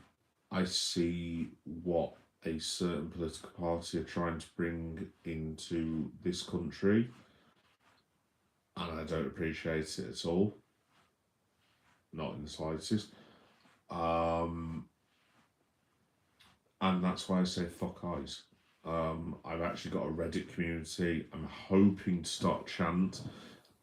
I see what a certain political party are trying to bring into this country, and I don't appreciate it at all. Not in the slightest. And that's why I say fuck eyes. I've actually got a Reddit community. I'm hoping to start chant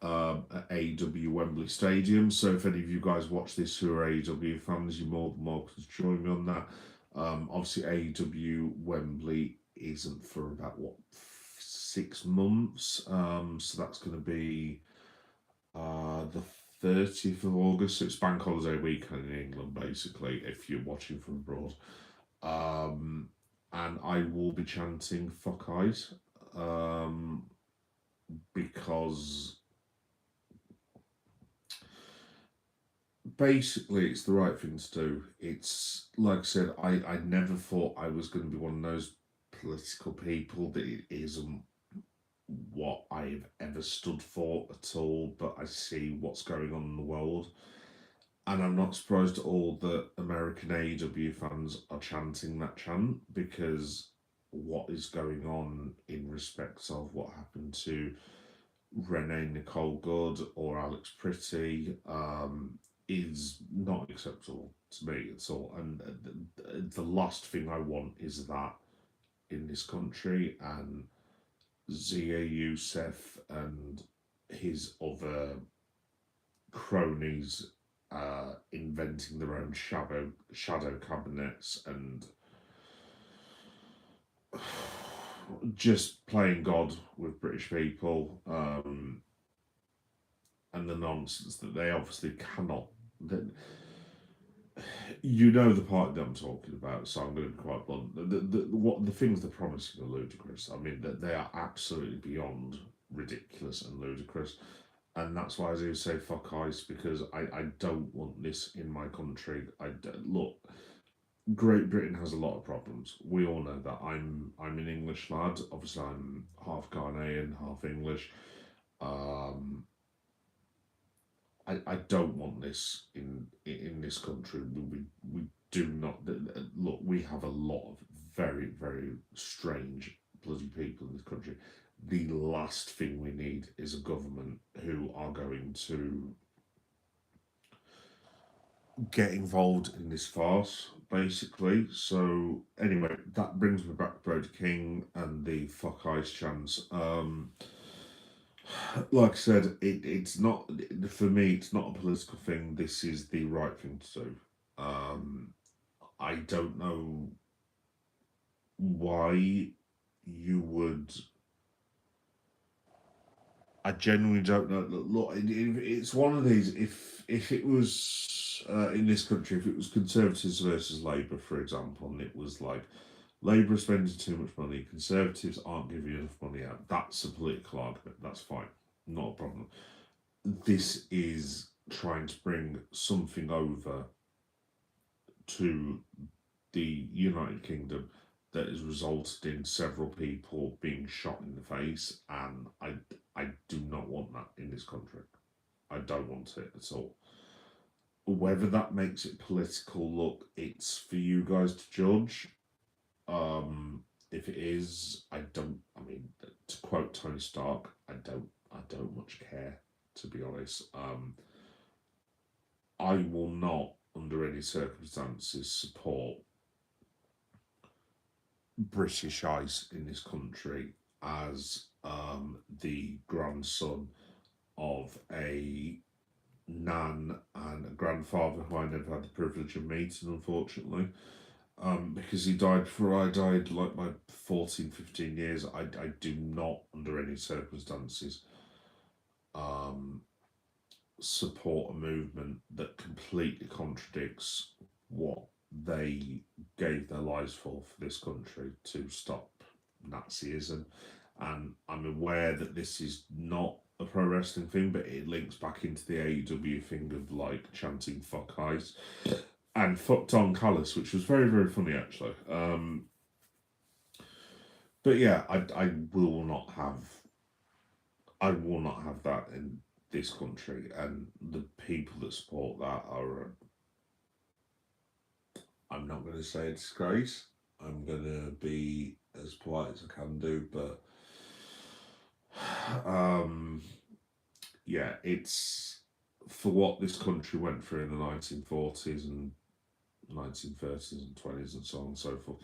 at AEW Wembley Stadium. So if any of you guys watch this who are AEW fans, you're more than welcome to join me on that. Obviously, AEW Wembley isn't for about, what, 6 months. So that's going to be the 30th of August. So it's bank holiday weekend in England, basically, if you're watching from abroad. And I will be chanting fuck eyes, because basically it's the right thing to do. It's like I said, I never thought I was going to be one of those political people, that it isn't what I've ever stood for at all, but I see what's going on in the world. And I'm not surprised at all that American AEW fans are chanting that chant, because what is going on in respect of what happened to Renee Nicole Good or Alex Pretty is not acceptable to me at all. And the last thing I want is that in this country. And Zia Youssef and his other cronies inventing their own shadow cabinets and just playing God with British people, and the nonsense that they obviously cannot. You know the part that I'm talking about, so I'm going to be quite blunt. The things they're promising are ludicrous. I mean, that they are absolutely beyond ridiculous and ludicrous. And that's why I do say fuck ice, because I don't want this in my country. Look, Great Britain has a lot of problems. We all know that. I'm an English lad. Obviously, I'm half Ghanaian, half English. I don't want this in this country. We do not look. We have a lot of very, very strange bloody people in this country. The last thing we need is a government who are going to get involved in this farce, basically. So anyway, that brings me back to Brody King and the fuck ice chance. Like I said, it's not, for me, it's not a political thing. This is the right thing to do. I don't know why you would. I genuinely don't know. Look, it's one of these. If it was in this country, if it was Conservatives versus Labour, for example, and it was like Labour are spending too much money, Conservatives aren't giving enough money out. That's a political argument. That's fine, not a problem. This is trying to bring something over to the United Kingdom that has resulted in several people being shot in the face, and I do not want that in this country. I don't want it at all. Whether that makes it political, look, it's for you guys to judge. If it is, I don't. I mean, to quote Tony Stark, I don't much care, to be honest. I will not, under any circumstances, support British ice in this country as the grandson of a nan and a grandfather who I never had the privilege of meeting, unfortunately, because he died before I died, like my 14, 15 years. I do not, under any circumstances, support a movement that completely contradicts what they gave their lives for this country to stop Nazism. And I'm aware that this is not a pro wrestling thing, but it links back into the AEW thing of like chanting "fuck ice" and "fucked on Callus," which was very, very funny actually. But yeah, I will not have that in this country, and the people that support that are, I'm not going to say a disgrace. I'm going to be as polite as I can do, but yeah, it's for what this country went through in the 1940s and 1930s and 20s and so on and so forth,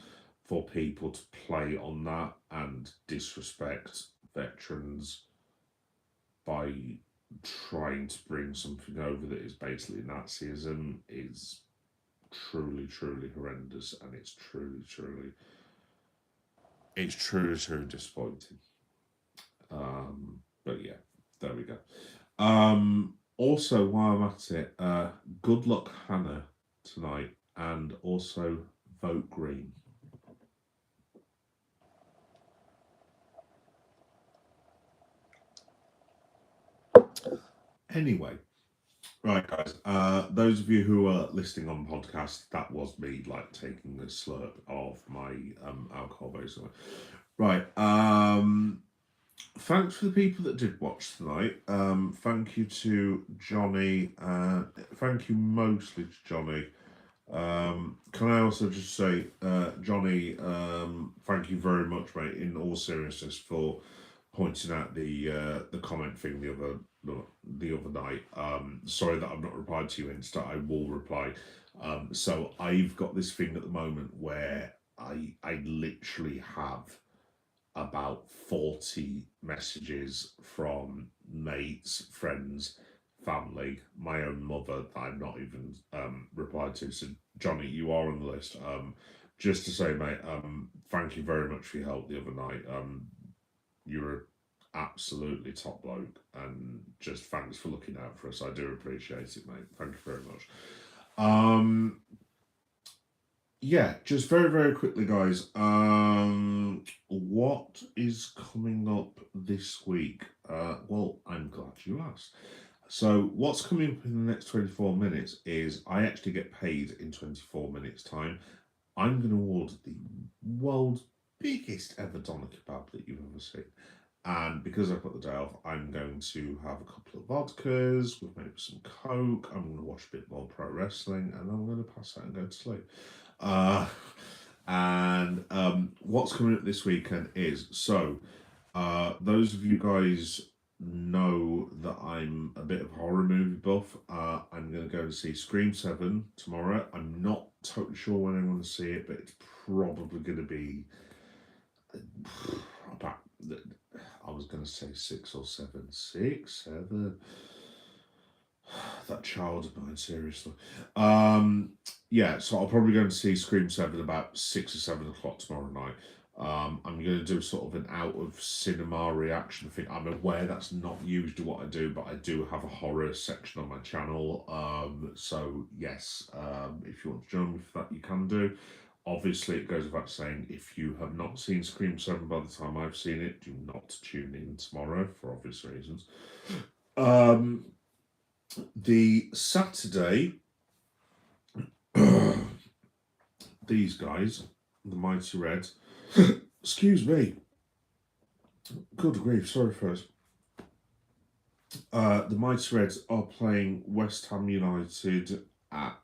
for people to play on that and disrespect veterans by trying to bring something over that is basically Nazism is truly, truly horrendous, and it's truly, truly disappointing. But yeah, there we go. Also, while I'm at it, good luck, Hannah, tonight, and also vote Green. Anyway, right, guys. Those of you who are listening on podcast, that was me like taking a slurp of my alcohol, basically. Right. Thanks for the people that did watch tonight. Thank you to Johnny. Thank you mostly to Johnny. Can I also just say, Johnny, thank you very much, mate, in all seriousness, for pointing out the comment thing the other night. Sorry that I've not replied to you Insta. I will reply. So I've got this thing at the moment where I literally have about 40 messages from mates, friends, family, my own mother that I'm not even replied to. So Johnny, you are on the list. Just to say, mate, thank you very much for your help the other night. You were absolutely top bloke, and just thanks for looking out for us. I do appreciate it, mate. Thank you very much. Yeah, just very, very quickly, guys. What is coming up this week? Well, I'm glad you asked. So, what's coming up in the next 24 minutes is I actually get paid in 24 minutes' time. I'm going to order the world's biggest ever doner kebab that you've ever seen. And because I've got the day off, I'm going to have a couple of vodkas with maybe some Coke. I'm going to watch a bit more pro wrestling, and I'm going to pass out and go to sleep. And what's coming up this weekend is, so those of you guys know that I'm a bit of a horror movie buff. I'm going to go and see Scream 7 tomorrow. I'm not totally sure when I'm going to see it, but it's probably going to be about, I was going to say 6 or 7. 6, 7. That child of mine, seriously. Yeah, so I'll probably go and see Scream 7 about 6 or 7 o'clock tomorrow night. I'm going to do sort of an out of cinema reaction thing. I'm aware that's not usually what I do, but I do have a horror section on my channel. So yes, if you want to join me for that, you can do. Obviously, it goes without saying, if you have not seen Scream 7 by the time I've seen it, do not tune in tomorrow for obvious reasons. The Saturday, these guys, the Mighty Reds, excuse me, good grief, sorry first. The Mighty Reds are playing West Ham United at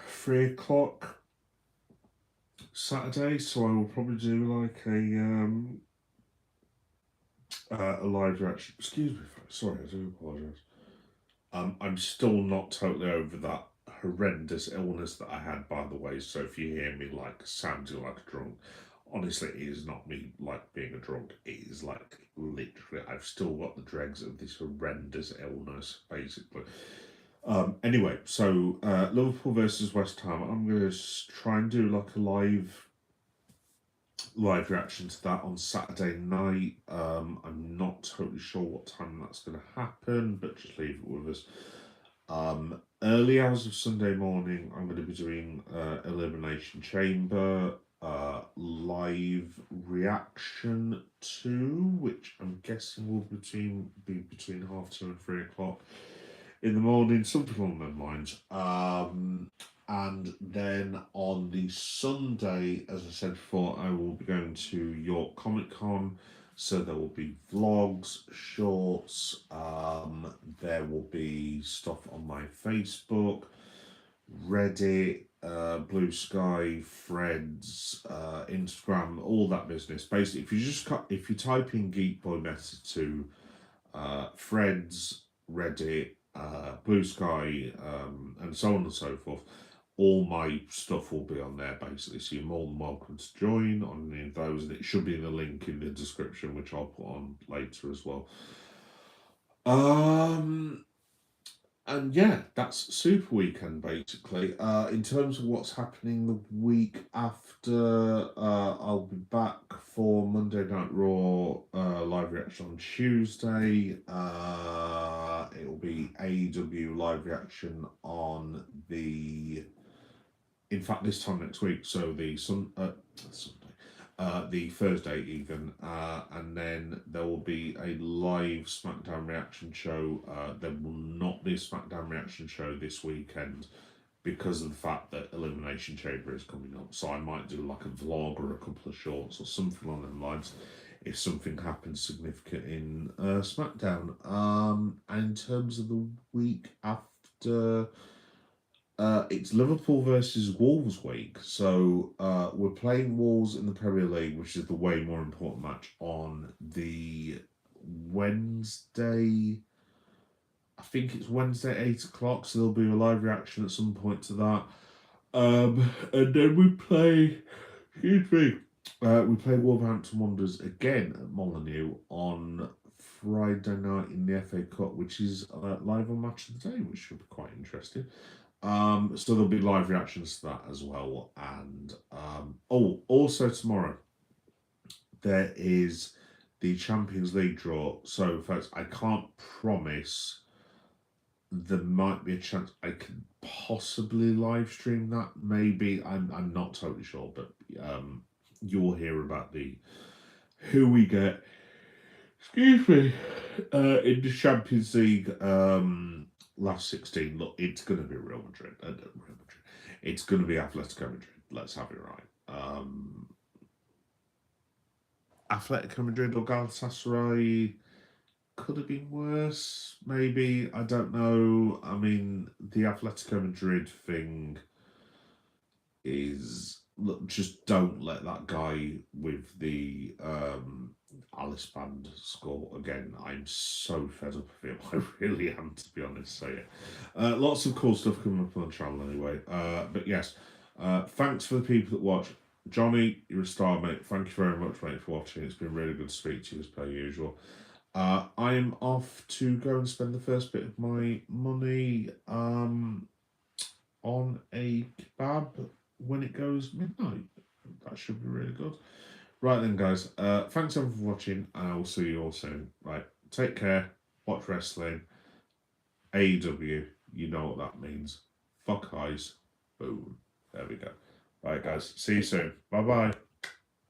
3 o'clock Saturday, so I will probably do like a live reaction. Excuse me, sorry, I do apologise. I'm still not totally over that horrendous illness that I had, by the way. So if you hear me like sounding like a drunk, honestly, it is not me like being a drunk. It is like literally, I've still got the dregs of this horrendous illness, basically. Anyway, so Liverpool versus West Ham. I'm gonna try and do like a live reaction to that on Saturday night. I'm not totally sure what time that's going to happen, but just leave it with us. Early hours of Sunday morning, I'm going to be doing Elimination Chamber live reaction to, which I'm guessing will be between 2:30 and 3 o'clock in the morning, something along those lines. And then on the Sunday, as I said before, I will be going to York Comic Con. So there will be vlogs, shorts, there will be stuff on my Facebook, Reddit, Blue Sky, Threads, Instagram, all that business. Basically, if you type in Geek Boy Meta to Threads, Reddit, Blue Sky, and so on and so forth, all my stuff will be on there basically, so you're more than welcome to join on any of those, and it should be in the link in the description, which I'll put on later as well. And yeah, that's Super Weekend basically. In terms of what's happening the week after, I'll be back for Monday Night Raw live reaction on Tuesday. It will be AEW live reaction on in fact, this time next week, so the Sunday, the Thursday even, and then there will be a live SmackDown reaction show. There will not be a SmackDown reaction show this weekend because of the fact that Elimination Chamber is coming up. So I might do like a vlog or a couple of shorts or something along those lines if something happens significant in SmackDown. And in terms of the week after, it's Liverpool versus Wolves week. So we're playing Wolves in the Premier League, which is the way more important match, on the Wednesday. I think it's Wednesday, 8 o'clock. So there'll be a live reaction at some point to that. And then we play, excuse me, we play Wolverhampton Wanderers again at Molineux on Friday night in the FA Cup, which is live on Match of the Day, which should be quite interesting. So there'll be live reactions to that as well. And also tomorrow there is the Champions League draw. So folks, I can't promise. There might be a chance I could possibly live stream that. Maybe I'm not totally sure, but you'll hear about who we get. Excuse me, in the Champions League. Last 16, look, it's going to be Real Madrid. It's going to be Atletico Madrid. Let's have it right. Atletico Madrid or Galatasaray could have been worse, maybe. I don't know. I mean, the Atletico Madrid thing is, look, just don't let that guy with the Alice Band skull again. I'm so fed up of him. I really am, to be honest. So yeah, lots of cool stuff coming up on the channel anyway. But yes, thanks for the people that watch. Johnny, you're a star, mate. Thank you very much, mate, for watching. It's been really good to speak to you as per usual. I am off to go and spend the first bit of my money on a kebab when it goes midnight. That should be really good. Right then, guys. Thanks everyone for watching, and I will see you all soon. Right, take care. Watch wrestling. AEW. You know what that means. Fuck eyes. Boom. There we go. Right, guys. See you soon. Bye bye.